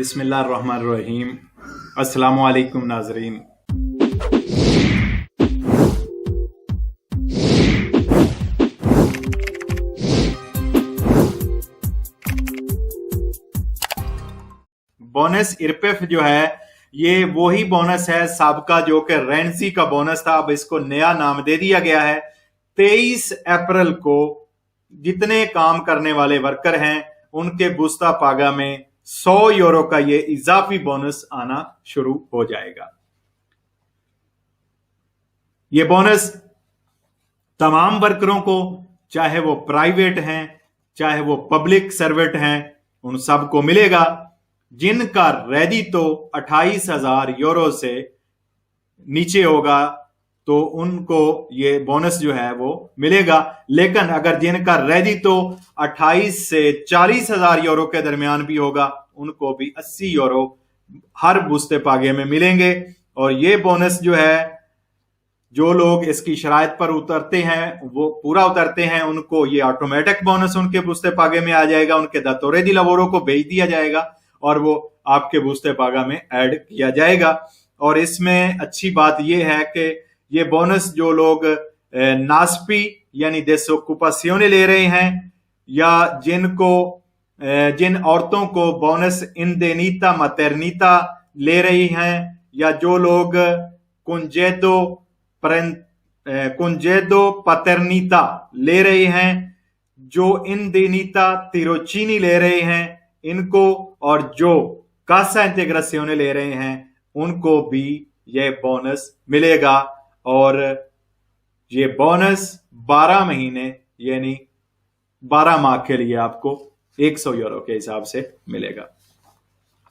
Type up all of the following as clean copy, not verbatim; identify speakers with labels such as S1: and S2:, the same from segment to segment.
S1: बिस्मिल्लाहिर्रहमानिर्रहीम। अस्सलामु अलैकुम नाज़रीन। बोनस इरपेफ जो है ये वही बोनस है साबका जो कि रेंसी का बोनस था। अब इसको नया नाम दे दिया गया है। 23 अप्रैल को जितने काम करने वाले वर्कर हैं उनके बुस्ता पागा में 100 यूरो का ये इजाफी बोनस आना शुरू हो जाएगा। ये बोनस तमाम वर्करों को, चाहे वो प्राइवेट हैं चाहे वो पब्लिक सर्वेंट हैं, उन सबको मिलेगा। जिनका रेडितो 28,000 यूरो से नीचे होगा तो उनको ये बोनस जो है वो मिलेगा। लेकिन अगर जिनका रेडितो 28 से 40,000 यूरो के दरमियान भी होगा उनको भी 80 यूरो हर बुस्ते पागे में मिलेंगे। और ये बोनस जो है जो लोग इसकी शराइत पर उतरते हैं, वो पूरा उतरते हैं, उनको ये ऑटोमेटिक बोनस उनके बुस्ते पागे में आ जाएगा। उनके दातोरे दी लवोरों को भेज दिया जाएगा और वो आपके बुस्ते पागा में ऐड किया जाएगा। और इसमें अच्छी बात यह है कि ये बोनस जो लोग नास्पी यानी डिसोकुपासियोने ले रहे हैं, या जिन औरतों को बोनस इंदेनीता मटर्निता ले रही हैं, या जो लोग कुंजेदो पतरनीता ले रहे हैं, जो इंदेनीता तिरोचीनी ले रहे हैं इनको, और जो कासा इंटेग्रासियोने ले रहे हैं उनको भी यह बोनस मिलेगा। और ये बोनस 12 महीने यानी 12 माह के लिए आपको 100 यूरो के हिसाब से मिलेगा।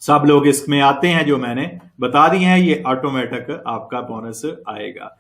S1: सब लोग इसमें आते हैं जो मैंने बता दी हैं, ये ऑटोमेटिक आपका बोनस आएगा।